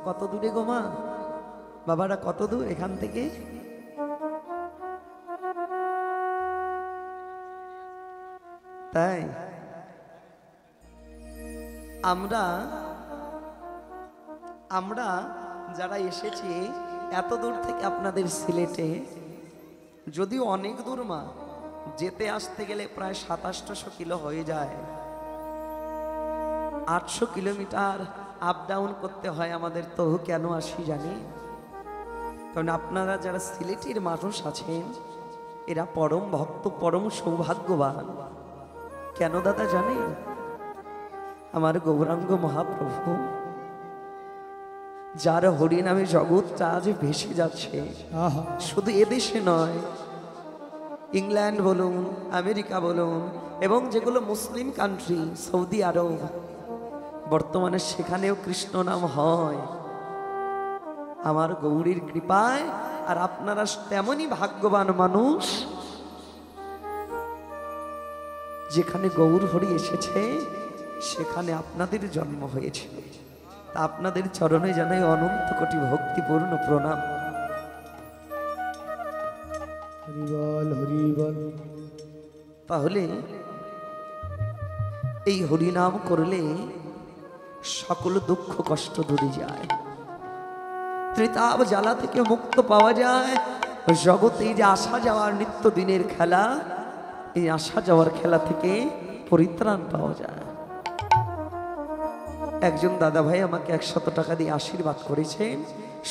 কত দূরে গো মা? বাবারা কত দূর এখান থেকে? তাই আমরা আমরা যারা এসেছি এত দূর থেকে আপনাদের সিলেটে, যদিও অনেক দূর মা, যেতে আসতে গেলে প্রায় 2700 কিলো হয়ে যায়। 800 কিলোমিটার আপ ডাউন করতে হয় আমাদের। তো কেন আসি জানি? কারণ আপনারা যারা সিলেটের মানুষ আছেন এরা পরম ভক্ত, পরম সৌভাগ্যবান। কেন দাদা জানেন? আমার গৌরাঙ্গ মহাপ্রভু, যার হরিনামে জগৎটা আজ ভেসে যাচ্ছে, শুধু এদেশে নয়, ইংল্যান্ড বলুন, আমেরিকা বলুন, এবং যেগুলো মুসলিম কান্ট্রি, সৌদি আরব, বর্তমানে সেখানেও কৃষ্ণ নাম হয় আমার গৌরীর কৃপায়। আর আপনারা তেমনই ভাগ্যবান মানুষ, যেখানে গৌর হরি এসেছে সেখানে আপনাদের জন্ম হয়েছে। তা আপনাদের চরণে জানাই অনন্ত কোটি ভক্তিপূর্ণ প্রণাম। তাহলে এই হরিনাম করলে সকল দুঃখ কষ্ট দূরে যায়, ত্রিতাপ জ্বালা থেকে মুক্ত পাওয়া যায়। জগতে এই যে আসা যাওয়ার নিত্য দিনের খেলা, এই আসা যাওয়ার খেলা থেকে পরিত্রাণ পাওয়া যায়। একজন দাদা ভাই আমাকে 100 টাকা দিয়ে আশীর্বাদ করেছেন,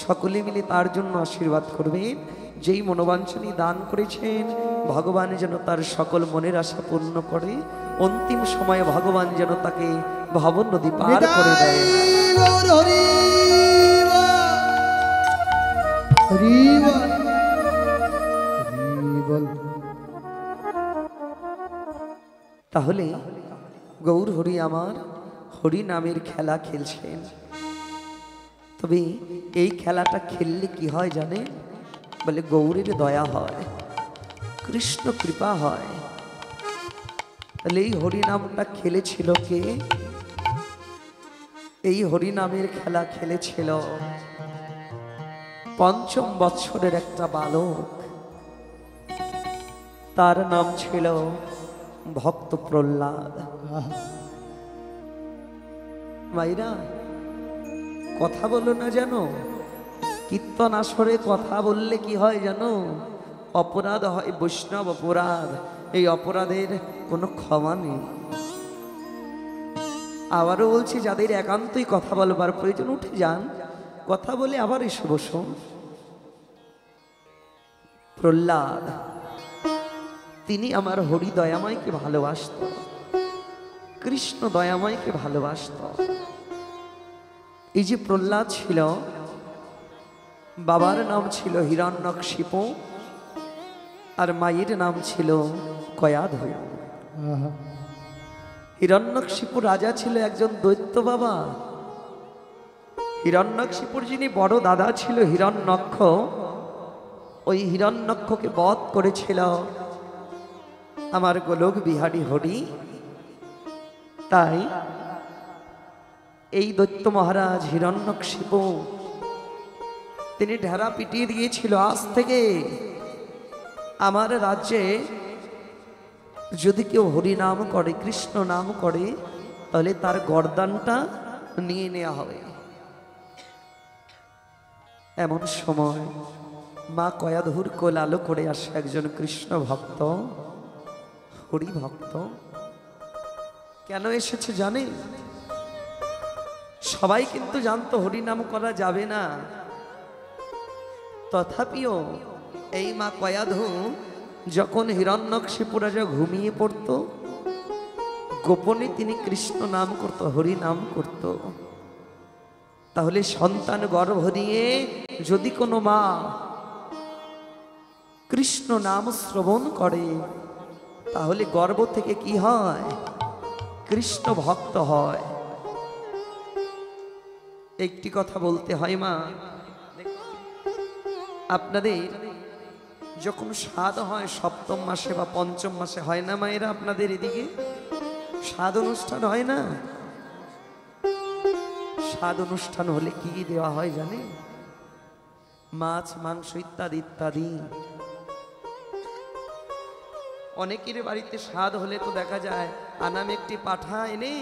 সকলে মিলে তার জন্য আশীর্বাদ করবেন। যেই মনোবাঞ্ছনী দান করেছেন, ভগবান যেন তার সকল মনের আশা পূর্ণ করে, অন্তিম সময়ে ভগবান যেন তাকে ভবন নদী পার করে দেয়। তাহলে গৌর হরি আমার হরি নামের খেলা খেলছেন। তবে এই খেলাটা খেললে কি হয় জানে? বলে গৌরের দয়া হয়, কৃষ্ণ কৃপা হয়। তাহলে এই হরিনামটা খেলেছিল কে? এই হরিনামের খেলা খেলেছিল 5ম বৎসরের একটা বালক, তার নাম ছিল ভক্ত প্রহ্লাদ। মাইরা কথা বলো না জানো? কীর্তন আসরে কথা বললে কি হয় জানো? অপরাধ হয়, বৈষ্ণব অপরাধ। এই অপরাধের কোনো ক্ষমা নেই। আবারও বলছি, যাদের একান্তই কথা বলবার প্রয়োজন উঠে যান, কথা বলে আবার এসে বসুন। প্রহ্লাদ তিনি আমার হরি দয়াময়কে ভালোবাসত, কৃষ্ণ দয়াময়কে ভালোবাসত। এই যে প্রহ্লাদ ছিল, বাবার নাম ছিল হিরণ্যকশিপু আর মায়ের নাম ছিল কয়াধু। হিরণ্যকশিপু রাজা ছিল একজন দৈত্য বাবা। হিরণ্যকশিপুর যিনি বড় দাদা ছিল হিরণ্যক্ষ, ওই হিরণ্যক্ষকে বধ করেছিল আমার গোলক বিহারী হরি। তাই এই দৈত্য মহারাজ হিরণ্যকশিপু তিনি ঢেরা পিটিয়ে দিয়েছিল, আজ থেকে আমার রাজ্যে যদি কেউ হরি নাম করে, কৃষ্ণ নাম করে, তাহলে তার গর্দানটা নিয়ে নেওয়া হবে। এমন সময় মা কয়াধুর কোল আলো করে আসে একজন কৃষ্ণ ভক্ত, হরি ভক্ত। কেন এসেছে জানে? সবাই কিন্তু জানতো হরি নাম করা যাবে না, তথাপিও এই মা কয়াধু যখন হিরণ্যকশিপু রাজা ঘুমিয়ে পড়ত, গোপনে তিনি কৃষ্ণ নাম করত, হরি নাম করত। তাহলে সন্তান গর্ভ নিয়ে যদি কোনো মা কৃষ্ণ নাম শ্রবণ করে, তাহলে গর্ভ থেকে কি হয়? কৃষ্ণ ভক্ত হয়। একটি কথা বলতে হয় মা, আপনাদের যখন সাধ হয় 7ম মাসে বা 5ম মাসে হয় না মায়েরা? আপনাদের এদিকে সাধ অনুষ্ঠান হয় না? স্বাদ অনুষ্ঠান হলে কি দেওয়া হয় জানে? মাছ, মাংস ইত্যাদি ইত্যাদি। অনেকের বাড়িতে স্বাদ হলে তো দেখা যায় আনাম একটি পাঠা এনে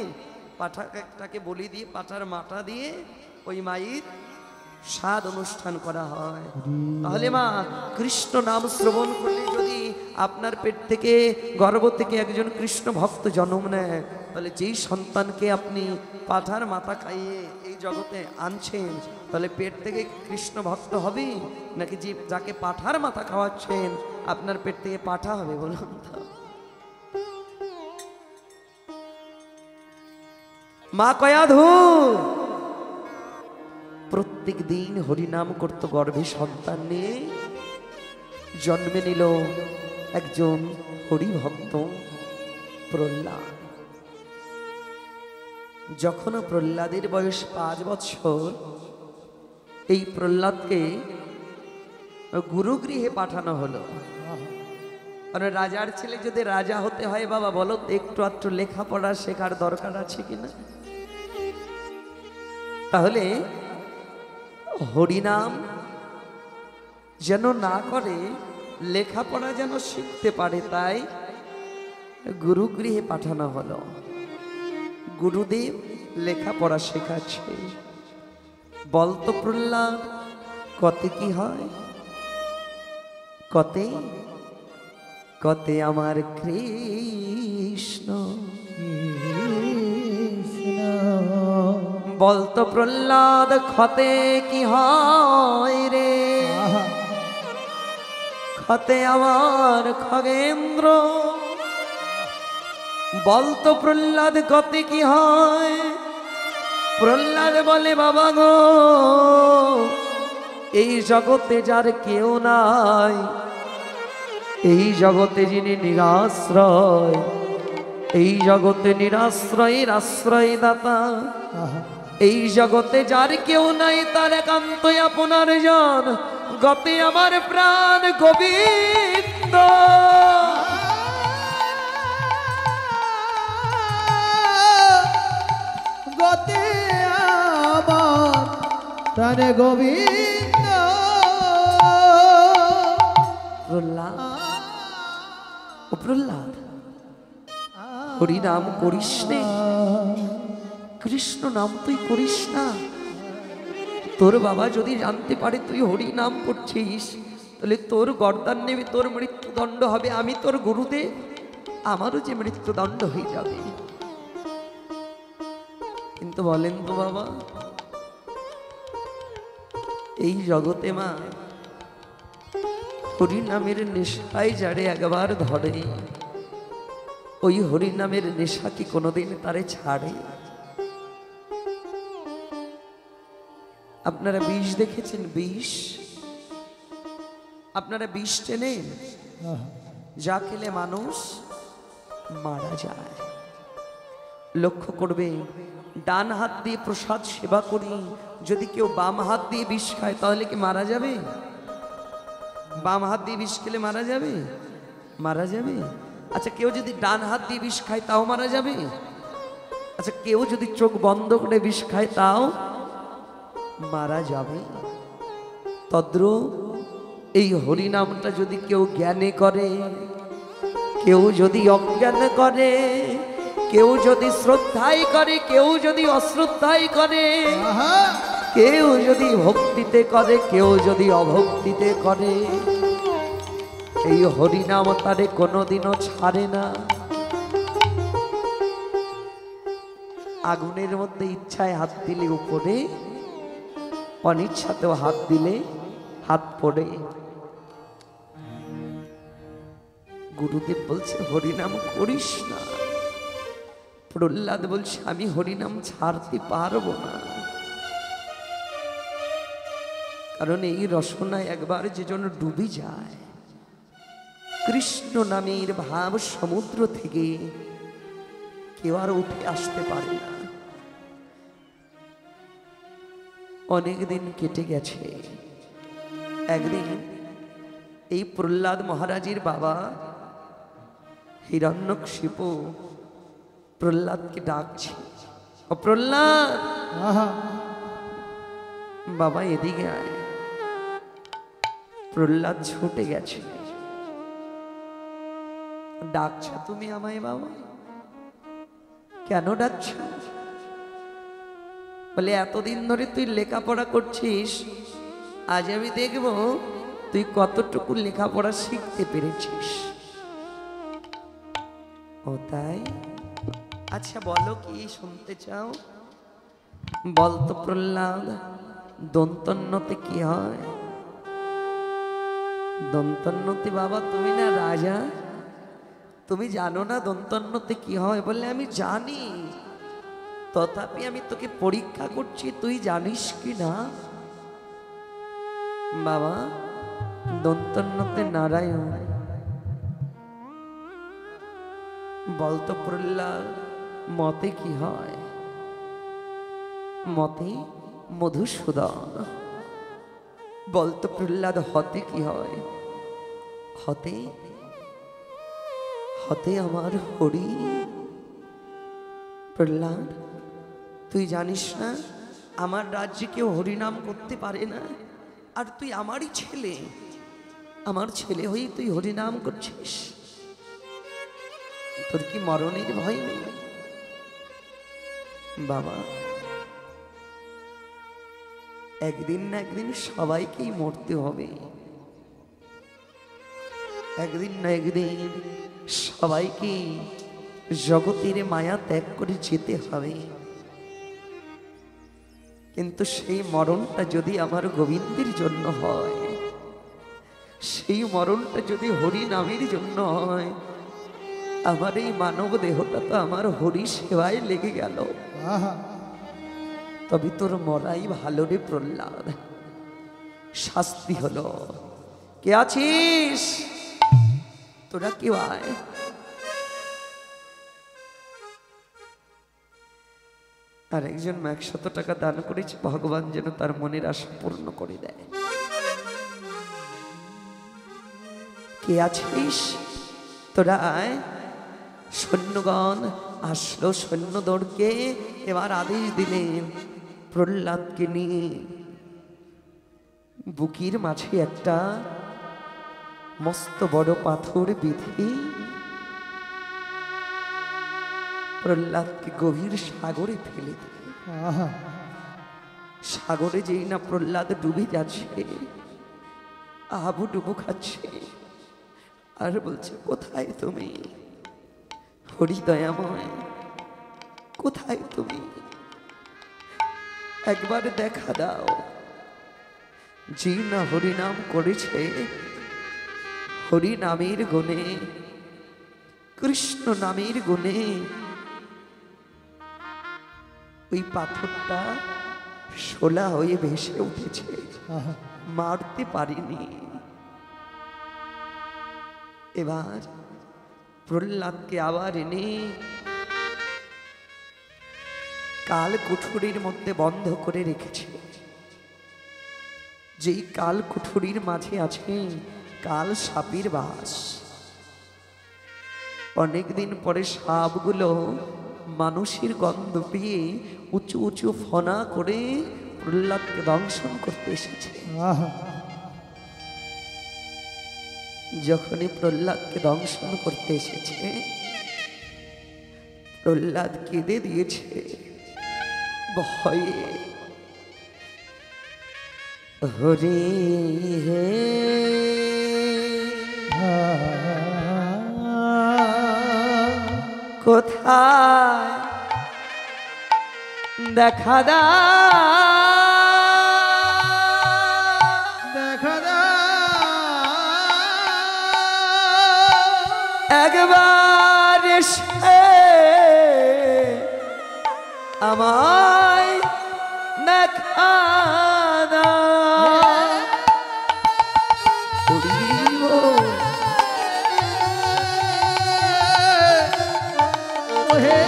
পাঠাটাকে বলি দিয়ে পাঠার মাথা দিয়ে ওই মায়ের স্বাদ অনুষ্ঠান করা হয়। তাহলে মা, কৃষ্ণ নাম শ্রবণ করলে যদি আপনার পেট থেকে, গর্ভ থেকে একজন কৃষ্ণ ভক্ত জন্ম নেয়, তাহলে যেই সন্তানকে আপনি পাঠার মাথা খাইয়ে এই জগতে আনছেন, তাহলে পেট থেকে কৃষ্ণ ভক্ত হবে নাকি যে যাকে পাঠার মাথা খাওয়াচ্ছেন আপনার পেট থেকে পাঠা হবে? বলুন তো। মা কয়াধু প্রত্যেক দিন হরিনাম করত, গর্ভে সন্তান নিয়ে জন্মে নিল একজন হরিভক্ত প্রহ্লাদ। যখন প্রহ্লাদের বয়স 5 বছর, এই প্রহ্লাদকে গুরুগৃহে পাঠানো হলো। কারণ রাজার ছেলে যদি রাজা হতে হয় বাবা, বলো একটু আধটু লেখাপড়া শেখার দরকার আছে কিনা? তাহলে হরিনাম যেন না করে, লেখাপড়া যেন শিখতে পারে, তাই গুরুগৃহে পাঠানো হলো। গুরুদেব লেখাপড়া শেখাচ্ছে। বলতো প্রহ্লাদ, কতে কি হয়? কতে কতে আমার কৃষ্ণ। বলতো প্রহ্লাদ, খতে কি হয় রে? খতে আমার খগেন্দ্র। বলতো প্রহ্লাদ, কতে কি হয়? প্রহ্লাদ বলে, বাবা গো, এই জগতে যার কেউ নাই, এই জগতে যিনি নিরাশ্রয়, এই জগতে নিরাশ্রয়ের আশ্রয় দাতা, এই জগতে যার কেউ নাই, তার একান্তই আপনার জন, গতে আমার প্রাণ গোবিন্দ। গতে আমার প্রাণ গোবিন্দ। প্রহ্লাদ, ও প্রহ্লাদ, হরিনাম করিস নে, কৃষ্ণ নাম তুই করিস না। তোর বাবা যদি জানতে পারে তুই হরি নাম করছিস, তাহলে তোর গর্দান নেবে, তোর মৃত্যুদণ্ড হবে। আমি তোর গুরুদেব, আমারও যে মৃত্যুদণ্ড হয়ে যাবে। কিন্তু বলেন তো বাবা, এই জগতে মা হরি নামের নেশায় যারে একবার ধরে, ওই হরি নামের নেশা কি কোনোদিন তারে ছাড়ে? আপনারা বিষ দেখেছেন? বিষ আপনারা বিষ চেনেন? যা খেলে মানুষ মারা যায়। লক্ষ্য করবে, ডান হাত দিয়ে প্রসাদ সেবা করি, যদি কেউ বাম হাত দিয়ে বিষ খায় তাহলে কি মারা যাবে? বাম হাত দিয়ে বিষ খেলে মারা যাবে? মারা যাবে। আচ্ছা, কেউ যদি ডান হাত দিয়ে বিষ খায় তাও মারা যাবে? আচ্ছা, কেউ যদি চোখ বন্ধ করে বিষ খায় তাও মারা যাবে। তদ্রূপ এই হরিনামটা যদি কেউ জ্ঞানে করে, কেউ যদি অজ্ঞান করে, কেউ যদি শ্রদ্ধাই করে, কেউ যদি অশ্রদ্ধাই করে, কেউ যদি ভক্তিতে করে, কেউ যদি অভক্তিতে করে, এই হরিনাম তারে কোনোদিনও ছাড়ে না। আগুনের মধ্যে ইচ্ছায় হাত দিলে উপরে, অনিচ্ছাতেও হাত দিলে হাত পড়ে। গুরুদেব বলছে হরিনাম করিস না। প্রহ্লাদ বলছে আমি হরিনাম ছাড়তে পারবো না, কারণ এই রসনায় একবার যে জন ডুবে যায়, কৃষ্ণ নামের ভাব সমুদ্র থেকে কেউ আর উঠে আসতে পারে না। অনেক দিন কেটে গেছে। একদিন এই প্রহ্লাদ মহারাজের বাবা হিরণ্যকশিপু প্রহ্লাদকে ডাকছে, ও প্রহ্লাদ বাবা এদিকে আয়। প্রহ্লাদ ছুটে গেছে। ডাকছ তুমি আমায় বাবা? কেন ডাকছ? বলে এতদিন ধরে তুই লেখাপড়া করছিস, আজ আমি দেখব তুই কতটুকু লেখাপড়া শিখতে পেরেছিস। ও তাই? আচ্ছা বলো, কি শুনতে চাও? বলতো প্রহ্লাদ, দন্তন্নতে কি হয়? দন্তন্নতে বাবা তুমি না রাজা, তুমি জানো না দন্তন্নতে কি হয়? বললে আমি জানি, তথাপি আমি তোকে পরীক্ষা করছি, তুই জানিস কি না। বাবা দন্তন্নতে নারায়ণ। বলতো প্রহ্লাদ, মতে কি হয়? মতে মধুসূদন। বলতো প্রহ্লাদ, হতে কি হয়? হতে হতে আমার হরি। প্রহ্লাদ তুই জানিস না আমার রাজ্যে কেউ হরিনাম করতে পারে না, আর তুই আমারই ছেলে, আমার ছেলে হয়ে তুই হরিনাম করছিস। তোর কি মরণের ভয় নেই? বাবা একদিন না একদিন সবাইকেই মরতে হবে, একদিন না একদিন সবাইকে জগতের মায়া ত্যাগ করে যেতে হবে। কিন্তু সেই মরণটা যদি আমার গোবিন্দের জন্য হয়, সেই মরণটা যদি হরি নামের জন্য হয়, আমার এই মানব দেহটা তো আমার হরি সেবায় লেগে গেল, তবে তোর মরাই ভালো রে প্রহ্লাদ। শাস্তি হলো। কে আছিস? তোরা কেউ আয়। আর একজন 100 টাকা দান করেছে, ভগবান যেন তার মনের আশা পূর্ণ করে দেয়। কে আছিস? তোরা আয়। সৈন্যগণ আসলো, সৈন্যদলকে এবার আদেশ দিলেন প্রহ্লাদকে নিয়ে বুকির মাঝে একটা মস্ত বড় পাথর বিধে প্রহ্লাদকে গভীর সাগরে ফেলে দিল। সাগরে যেই না প্রহ্লাদ ডুবে যাচ্ছে, আবু খাচ্ছে, আর বলছে, কোথায় তুমি হরিদয়াময়, কোথায় তুমি? একবার দেখা দাও। যে না হরিনাম করেছে, হরি নামের গুণে, কৃষ্ণ নামের গুণে ওই পাথরটা শোলা হয়ে ভেসে উঠেছে, মারতে পারিনি। এবার প্রহ্লাদকে আবার এনে কাল কুঠুরির মধ্যে বন্ধ করে রেখেছে। যেই কাল কুঠুরির মাঝে আছে কাল সাপের বাস। অনেকদিন পরে সাপগুলো মানুষের গন্ধ পেয়ে উঁচু উঁচু ফনা করে প্রহ্লাদকে দংশন করতে এসেছে। যখনই প্রহ্লাদকে দংশন করতে এসেছে, প্রহ্লাদ কেঁদে দিয়েছে ভয়ে। হরি হে কোথায় দেখা দা, দেখা দা একবার এসে আমায় দেখা দা। হে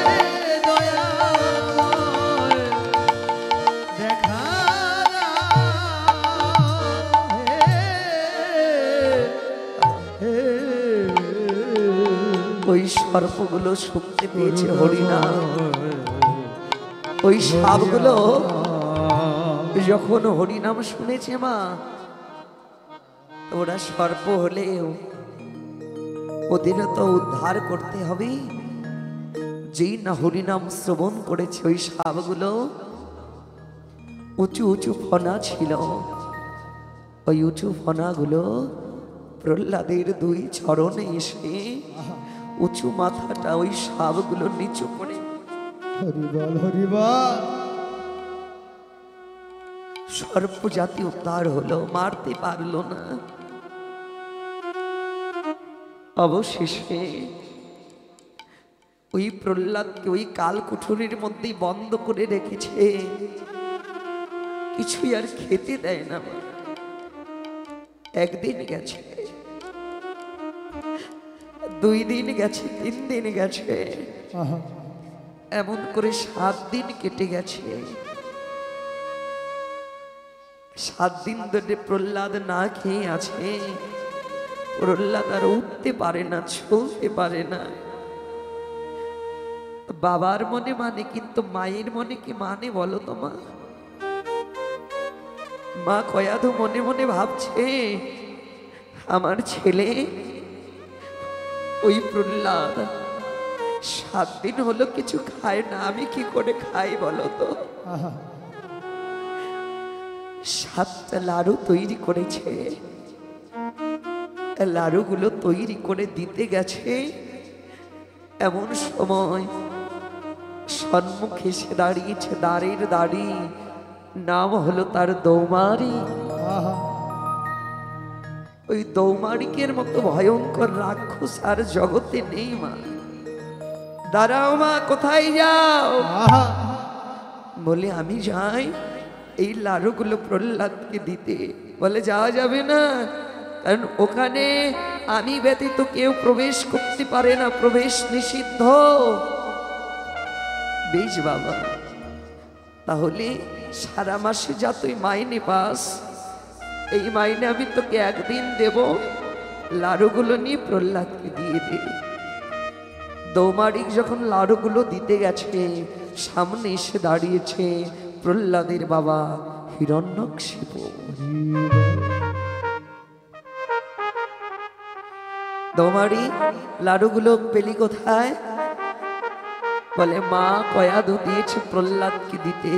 দয়াময় দেখা ওই সর্পগুলো শুনতে পেয়েছে হরিনাম, ওই সাপগুলো যখন হরিনাম শুনেছে মা, ওরা সর্প হলেও ওদেরও তো উদ্ধার করতে হবে। যেই না হরিনাম শ্রবণ করেছে, ওই সাপগুলো উঁচু উঁচু ফনা ছিল, ওই উঁচু ফনাগুলো প্রহ্লাদের দুই চরণে এসে উঁচু মাথাটা ওই সাপগুলো নিচু করে হরিবল হরিবল। সর্প জাতি উদ্ধার হলো, মারতে পারলো না। অবশেষে ওই প্রহ্লাদকে ওই কালকুঠুরির মধ্যেই বন্ধ করে রেখেছে, কিছুই আর খেতে দেয় না। একদিন গেছে, 2 দিন গেছে, 3 দিন গেছে, এমন করে 7 দিন কেটে গেছে। 7 দিন ধরে প্রহ্লাদ না খেয়ে আছে। প্রহ্লাদ আর উঠতে পারে না, চলতে পারে না। বাবার মনে মানে, কিন্তু মায়ের মনে কি মানে বলো তো মা? মা কয়াধু মনে মনে ভাবছে, আমার ছেলে ওই প্রহ্লাদ 7 দিন হলো কিছু খায় না, আমি কি করে খাই বলো তো? 7টা লাড়ু তৈরি করেছে, লাড়ুগুলো তৈরি করে দিতে গেছে। এমন সময় সম্মুখে সে দাঁড়িয়েছে, দাঁড়ের দাঁড়ি, নাম হলো তার দৌমারি। ওই দৌমারিকের মতো ভয়ঙ্কর রাক্ষস আর জগতে নেই মা। দাঁড়াও মা, কোথায় যাও? বলে আমি যাই এই লাড়ুগুলো প্রহ্লাদকে দিতে। বলে যাওয়া যাবে না, কারণ ওখানে আমি ব্যতীত কেউ প্রবেশ করতে পারে না, প্রবেশ নিষিদ্ধ। বেশ বাবা, তাহলে সারা মাসে যা তুই মাইনে পাস, এই মাইনে আমি তোকে একদিন দেব, লাড়ুগুলো নিয়ে প্রহ্লাদকে দিয়ে দে। দৌমারিক যখন লাড়ুগুলো দিতে গেছে, সামনে এসে দাঁড়িয়েছে প্রহ্লাদের বাবা হিরণ্যকশিপু। দৌমারি, লাড়ুগুলো পেলি কোথায়? বলে মা কয়াধু দিয়েছে প্রহ্লাদকে দিতে।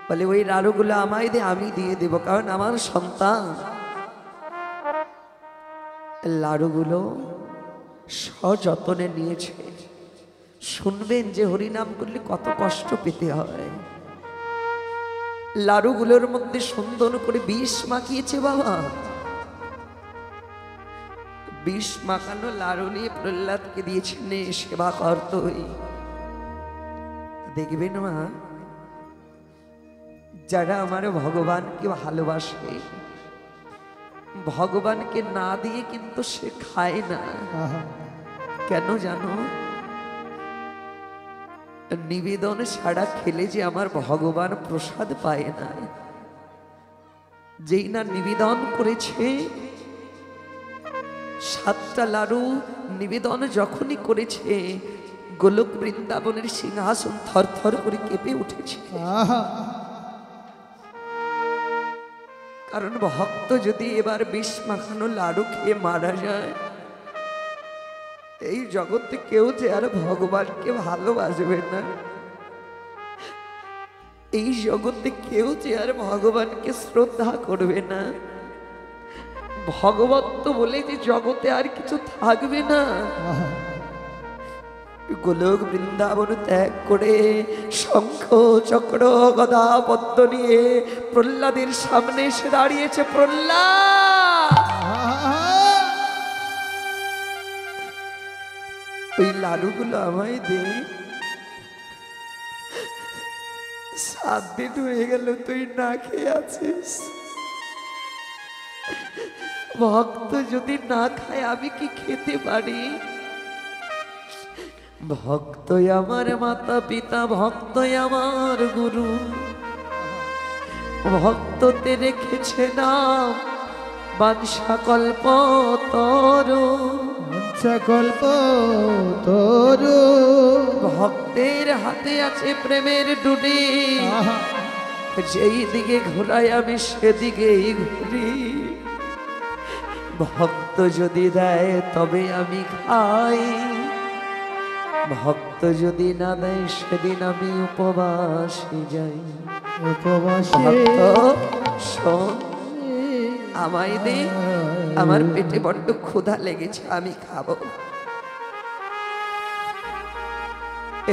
বলে ওই লাড়ুগুলো আমায় দে, আমি দিয়ে দেব, কারণ আমার সন্তান। লাড়ুগুলো সযত্নে নিয়েছে। শুনবেন যে হরিনাম করলে কত কষ্ট পেতে হয়। লাড়ুগুলোর মধ্যে সুন্দর করে বিষ মাখিয়েছে বাবা। বিষ মাখানো লাড়ু নিয়ে প্রহ্লাদকে দিয়েছে, নে সেবা কর তুই। দেখবেন মা, যারা আমার ভগবানকে ভালোবাসে, ভগবানকে না দিয়ে কিন্তু সে খায় না। কেন জানো? নিবেদন ছাড়া খেলে যে আমার ভগবান প্রসাদ পায় না। যেই না নিবেদন করেছে, 7টা লাড়ু নিবেদন যখনই করেছে, গোলক বৃন্দাবনের সিংহাসন থরথর করে কেঁপে উঠেছে। কারণ ভক্ত যদি এবার বিষ মাখানো লাড়ু খেয়ে মারা যায়, এই জগতে কেউ যে আর ভগবানকে ভালোবাসবে না। এই জগতে কেউ যে আর ভগবানকে শ্রদ্ধা করবে না। ভগবত্ব বলে যে জগতে আর কিছু থাকবে না। গোলক বৃন্দাবন ত্যাগ করে শঙ্খ চক্র গদা পদ্ম নিয়ে প্রহ্লাদের সামনে এসে দাঁড়িয়েছে। প্রহ্লাদ, ওই লাড়ুগুলো আমায় দে। 7 দিন হয়ে গেল তুই না খেয়ে আছিস। ভক্ত যদি না খায় আমি কি খেতে পারি? ভক্তই আমার মাতা পিতা, ভক্তই আমার গুরু। ভক্ততে রেখেছে নাম বাঞ্ছা কল্প তরু। কল্প তরু। ভক্তের হাতে আছে প্রেমের ডুডি। যেই দিকে ঘোরাই আমি সেদিকেই ঘুরি। ভক্ত যদি দেয় তবে আমি খাই, ভক্ত যদি না দেয় সেদিন আমি উপবাসে যাই। উপবাসে ভক্ত শোন, আমায় দে, আমার পেটে বড্ড ক্ষুধা লেগেছে, আমি খাবো।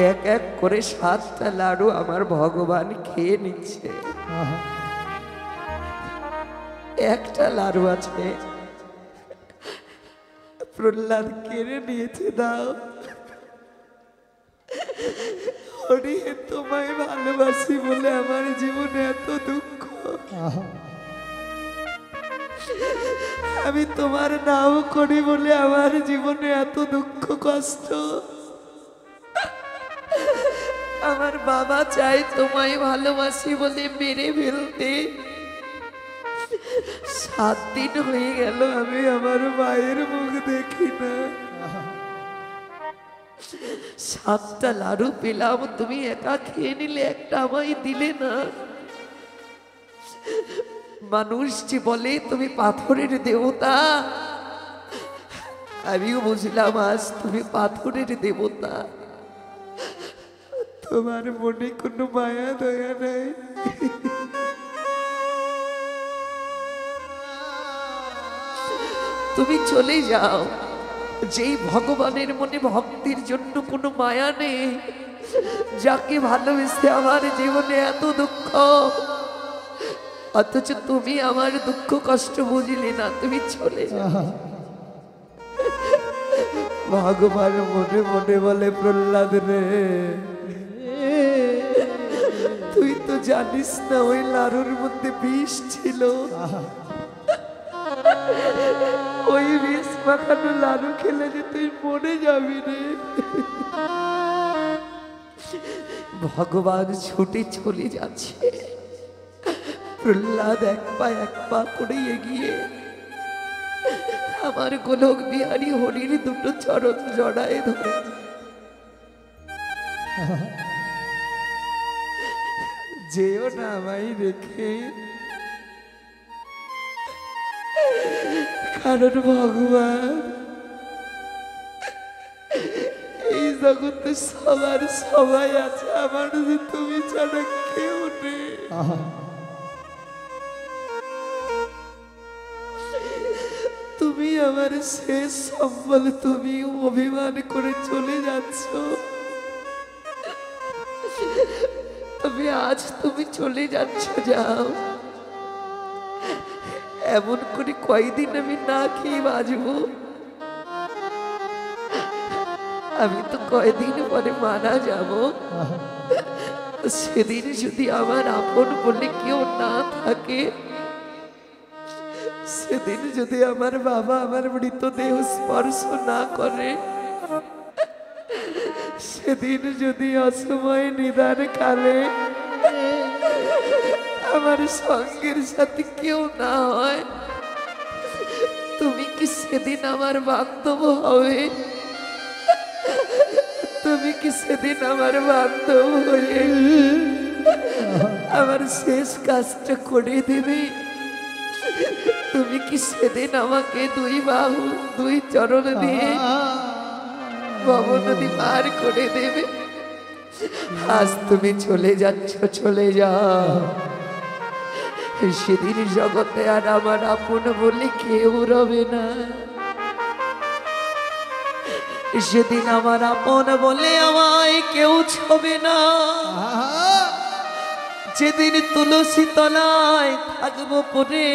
এক এক করে 7টা লাডু আমার ভগবান খেয়ে নিচ্ছে। একটা লাডু আছে, প্রহ্লাদ কেড়ে নিয়েছে, দাও। হরি তোমায় ভালোবাসি বলে আমার জীবনে এত দুঃখ, আমি তোমার নাও করি বলে আমার জীবনে এত দুঃখ কষ্ট। আমার বাবা চাই তোমায় ভালোবাসি বলে মেরে ফেলতে। 7 দিন হয়ে গেল আমি আমার মায়ের মুখ দেখি না। 7টা লাডু পেলাম, তুমি একা খেয়ে নিলে, একটা আমায় দিলে না। মানুষ যে বলে তুমি পাথরের দেবতা, আমিও বুঝলাম আজ তুমি পাথরের দেবতা। তোমার মনে কোনো মায়া দয়া নাই। তুমি চলে যাও। যেই ভগবানের মনে ভক্তির জন্য কোনো মায়া নেই, যাকে ভালোবেসে আমার জীবনে এত দুঃখ, অথচ তুমি আমার দুঃখ কষ্ট বুঝলে না, তুমি চলে যাও। ভগবান মনে মনে বলে, প্রহ্লাদ রে, তুই তো জানিস না ওই লাড়ুর মধ্যে বিষ ছিল। ওই বিষ মাখানো লাড়ু খেলে যে তুই মরে যাবি রে। ভগবান ছুটে চলে যাচ্ছে। প্রহ্লাদ এক পা করে এগিয়ে আমার গোলক বিহারী হরির দুটো চরণ জড়ায় ধরে, যেও না আমায় রেখে, কারণ ভগবান এই জগতে সবার সবাই আছে, আমার যে তুমি ছাড়া কেউ নেই। তুমি আমার শেষ সম্বল, তুমি অভিমান করে চলে যাচ্ছ। তবে আজ তুমি চলে যাচ্ছ, যাও। এমন করে কয়দিন আমি না খেয়ে বাঁচবো? আমি তো কয়দিন পরে মারা যাব। সেদিন যদি আমার আপন বলে কেউ না থাকে, সেদিন যদি আমার বাবা আমার মৃতদেহ স্পর্শ না করে, সেদিন যদি অসময় নিদান কালে আমার সঙ্গের সাথে কেউ না হয়, তুমি কি সেদিন আমার বান্ধব হবে? তুমি কি সেদিন আমার বান্ধব হয়ে আমার শেষ কাজটা করে দেবে? তুমি কি সেদিন আমাকে 2 বাহু 2 চরণ দিয়ে ভব নদী পার করে দেবে? আজ তুমি চলে যাচ্ছ, চলে যাও। সেদিন জগতে আর আমার আপন বলে কেউ রবে না। সেদিন আমার আপন বলে আমায় কেউ ছবে না। যেদিন তুলসী তলায় থাকবো পরে,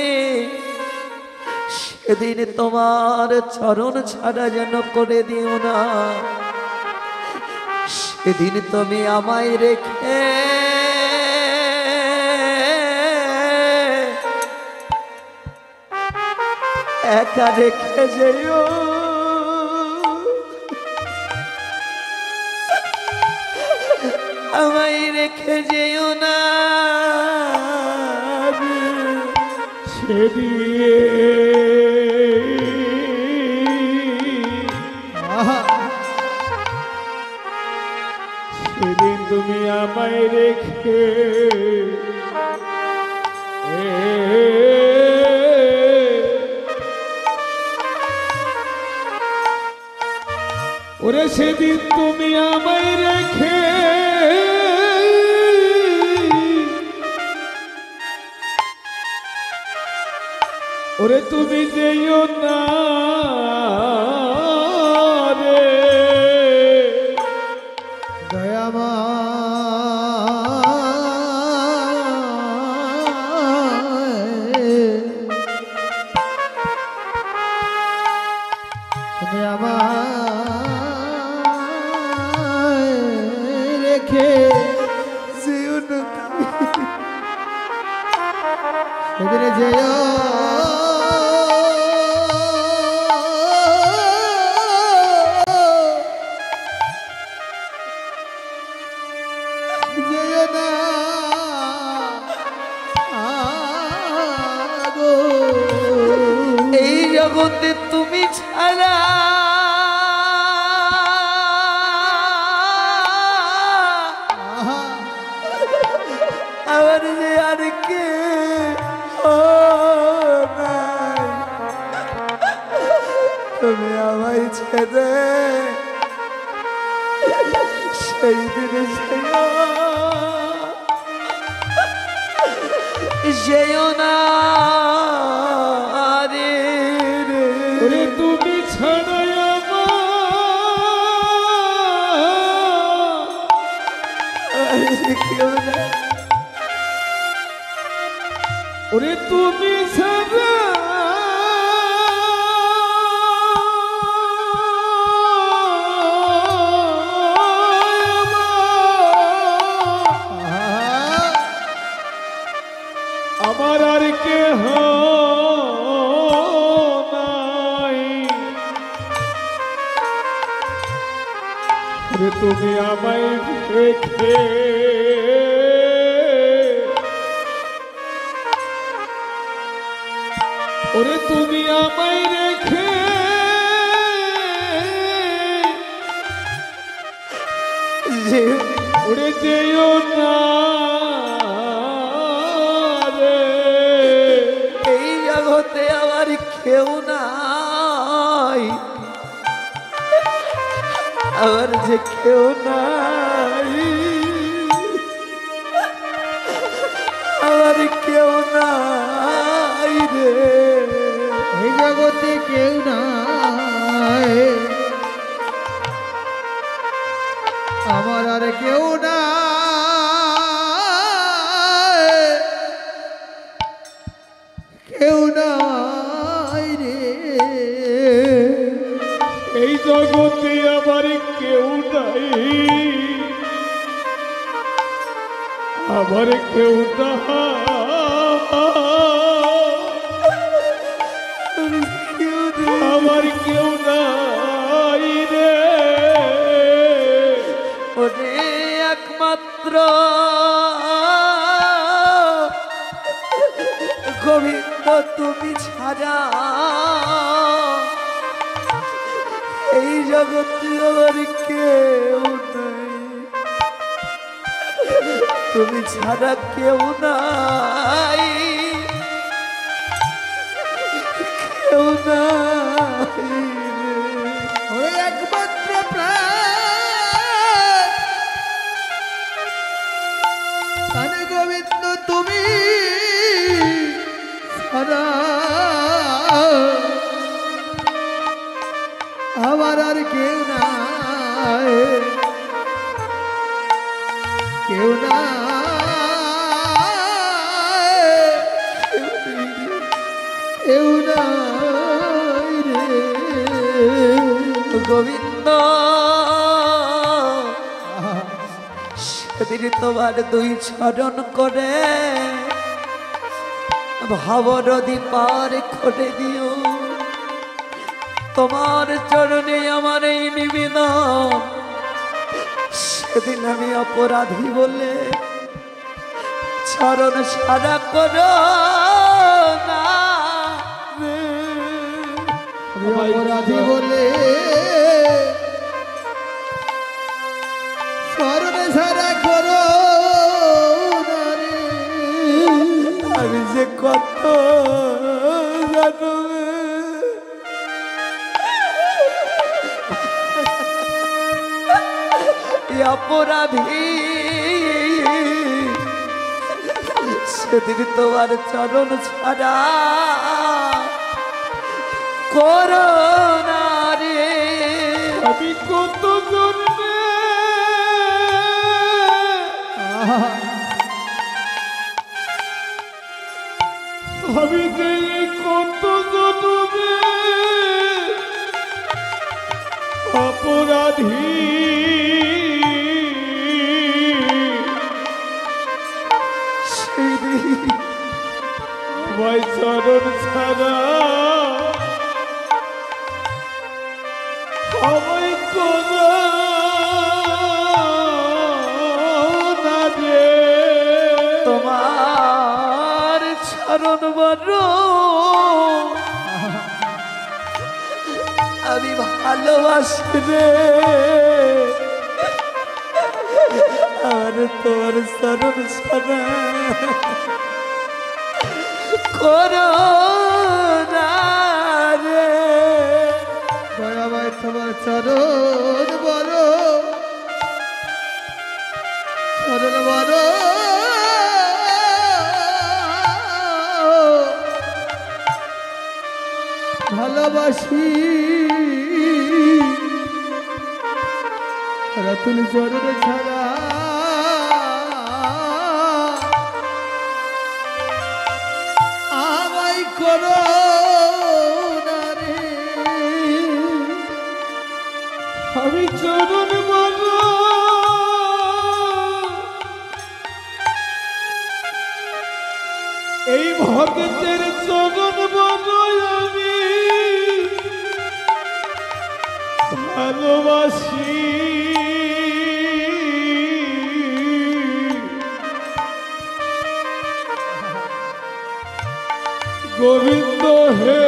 সেদিন তোমার চরণ ছাড়া যেন করে দিও না। সেদিন তুমি আমায় রেখে একা রেখে যেও। আমায় রেখে যেও না। সেদিন তুমি আমায় রেখে ওরে সেদিন তুমি আমায় রেখে ওরে তুমি যেও না রে তুমি আমায় রেখে যেও না সেদিনে যেও যেও না গো। এই জগতে তুমি ছাড়া আমার যে আর কে নাই। তুমি আমায় ছেড়ে সেই দিনে যেও না রে রে। ওরে তুমি ছাড়া কেউ না। ওরে তুমি ছাড়া আমার আর কেহ নাই। ওরে তুমি আমায় রেখে ওরে তুমি আমায় রেখে ওরে যেও না রে। এই জগতে আমার কেউ নাই, আমার যে কেউ নাই, আমার কেউ নাই রে। এই জগতে কেউ নাই, আমার আর কেউ নাই, কেউ নাই রে। এই জগতে আমার কেউ নাই, আমার কেউ না, আমার কেউ নাই রে। ওরে একমাত্র গোবিন্দ তুমি ছাড়া এই জগতে আমার কেউ নাই, তুমি ছাড়া কেউ নাই, কেউ নাই রে। ওই একমাত্র প্রাণ তানে গোবিন্দ তুমি ছাড়া আমার আর কেউ নাই, কেউ নাই, কেউ নাই রে। গোবিন্দ সেদিন তোমার দুই চরণ করে ভাব নদী পার করে দিও, তোমার চরণে আমার এই নিবেদন। সেদিন আমি অপরাধী বলে চরণ সারা করো না রে। অপরাধী বলে স্মরণে সারা করো না রে। আমি যে যে কত জন্মে অপরাধী সেদিন তোমার চরণ ছাড়া করোনা রে আমি কত জন্মে আমি যে কত জন্মে অপরাধী ভাই চরণ ছাড়া সবাই কোনা রে তোমার চরণ বড় আমি ভালোবাসি রে আর তোর চরণ ছাড়া করোনা রে দয়াময় তোমার চরণ বড় চরণ বড় ভালোবাসি রাতুল চরণ ছাড়া আমায় করো না রে আমি চরণ বড় এই ভক্তের চরণ বড় আমি ভালোবাসি গোবিন্দ হে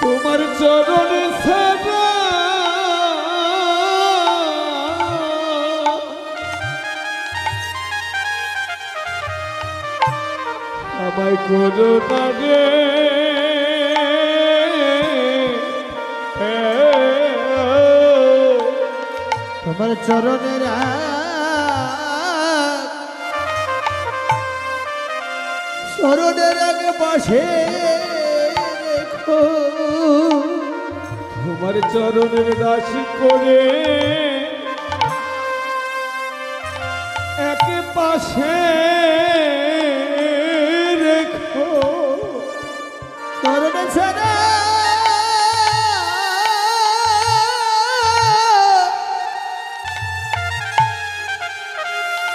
তোমার চরণে ছাড়া আমায় করো না রে তোমার চরণের চরণের আগে পাশে রেখো তোমার চরণের দাসী করে একে পাশে রেখো চরণে ছাড়া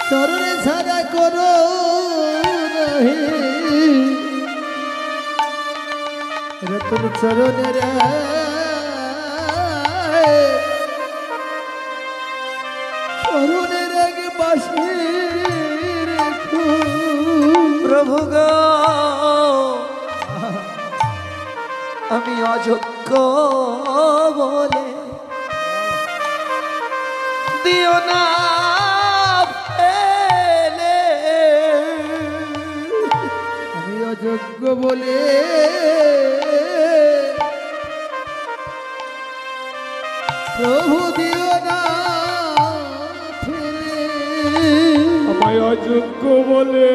চরণে ছাড়া করো নাহি রতন চরণের চরণের আগে পাশে রেখো প্রভু গো আমি অযোগ্য বলে দিও না ফেলে আমি অযোগ্য বলে প্রভু দিও না ফেলে আমায় অযোগ্য বলে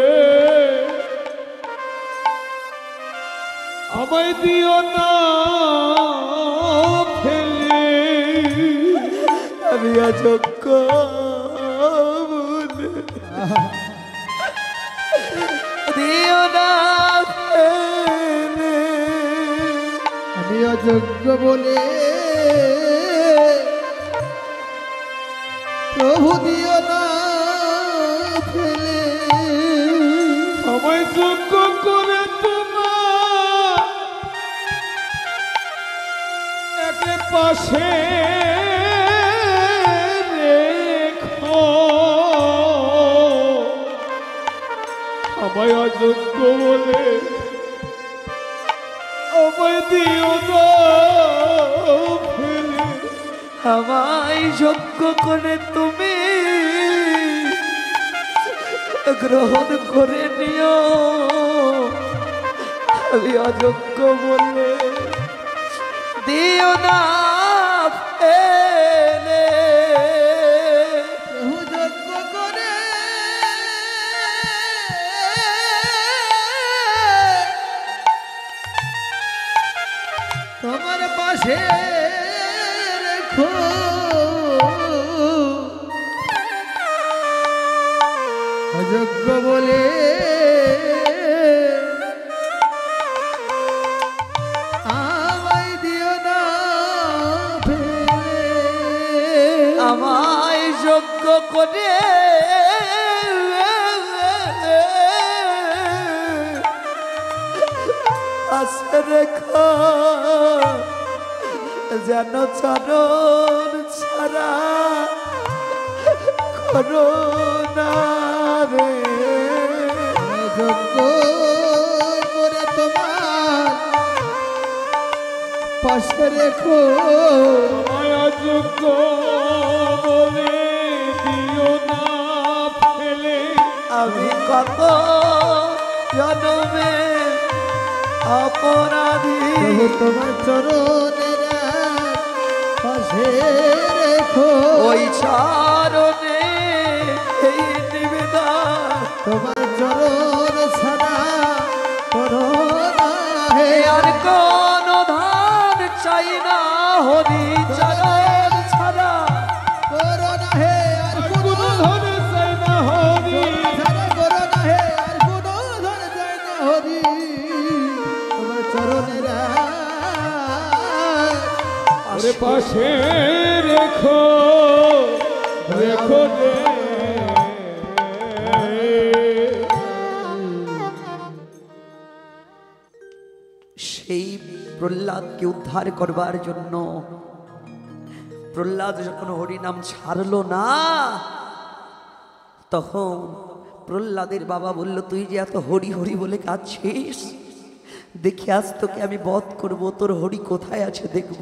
আমায় দিও না ফেলে আমি অযোগ্য বলে দিও না ফেলে আমি অযোগ্য বলে প্রভু দিও না ফেলে আমায় যোগ্য করে তোমার একে পাশে রেখো আমায় অযোগ্য বলে আমায় দিও না ফেলে আমায় যোগ্য করে তুমি গ্রহণ করে নিও। আমি অযোগ্য বলে দিও না ফেলে। প্রভু যজ্ঞ করে তোমার পাশে রেখো, অযোগ্য বলে আমায় দিও না ফেলে। আমায় যোগ্য করে পাশে রেখো, যেন চরণ ছাড়া করো না রে। যজ্ঞ করে তোমার পাশে রেখো, আমায় অযোগ্য বলে দিও না ফেলে। আমি কত জন্মে অপরাধী, প্রভু তোমার চরণের পাশে রেখো, ওই চরণে এই নিবেদন। তোমার চরণ ছাড়া করো না হে আর কোন ধান চাই না, হরি চরণ ছাড়া। করো না হে আর কোনো ধরে চাই না হরি, ছাড়া করো না হে আর কোনো ধন চাই না হরি, তোমার চরণের ওরে পাশে রেখো রেখো রে। সেই প্রহ্লাদকে উদ্ধার করবার জন্য প্রহ্লাদ যখন হরিনাম ছাড়লো না, তখন প্রহ্লাদের বাবা বলল, তুই যে এত হরি হরি বলে কাঁদছিস, দেখি আজ তোকে আমি বধ করব, তোর হরি কোথায় আছে দেখব।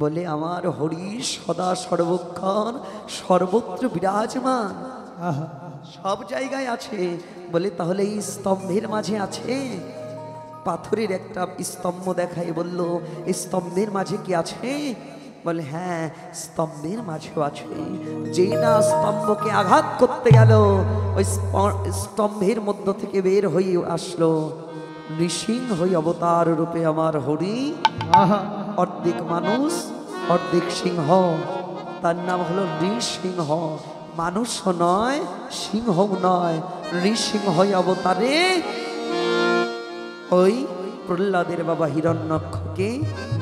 বলে, আমার হরি সদা সর্বক্ষণ সর্বত্র বিরাজমান, সব জায়গায় আছে। বলে, তাহলে এই স্তম্ভের মাঝে আছে? পাথরের একটা স্তম্ভ দেখায়, বলল, এই স্তম্ভের মাঝে কি আছে? বলে, হ্যাঁ, স্তম্ভের মাঝেও আছে। যে না স্তম্ভকে আঘাত করতে গেল, ওই স্তম্ভের মধ্য থেকে বের হয়ে আসলো নৃসিংহ অবতার রূপে আমার হরি। অর্ধেক মানুষ অর্ধেক সিংহ, তার নাম হলো নৃসিংহ। মানুষও নয়, সিংহও নয়, নৃসিংহ অবতারে ওই প্রহ্লাদের বাবা হিরণ্যক্ষকে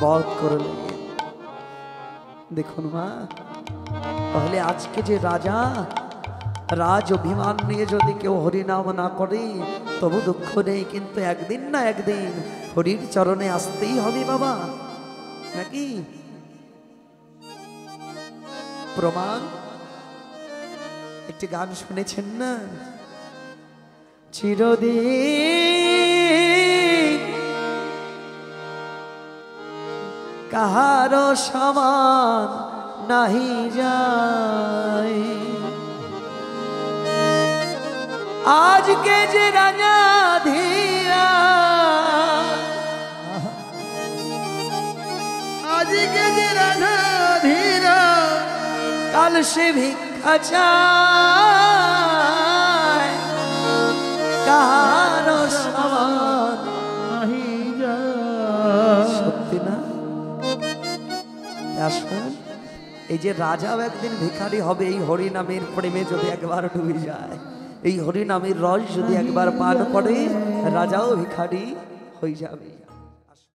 বধ করলেন। দেখুন মা, তাহলে আজকে যে রাজা, রাজ অভিমান নিয়ে যদি কেউ হরিনাম না করে তবু দুঃখ নেই, কিন্তু একদিন না একদিন হরির চরণে আসতেই হবে বাবা, নাকি? প্রমাণ একটি গান শুনেছেন না, চিরদিন কাহারো সমান নাহি যায়, আজকে যে রাজা ধীরা, আজকে যে রাধা ধীরা, কাল সে ভিক্ষা চায়, কাহারো সমান নাহি যায়। সত্যি না? আসুন, এই যে রাজাও একদিন ভিখারি হবে এই হরিনামের প্রেমে যদি একবার ডুবে যায়, এই হরিনামের রস যদি একবার পান করে, রাজাও ভিখারি হয়ে যাবে।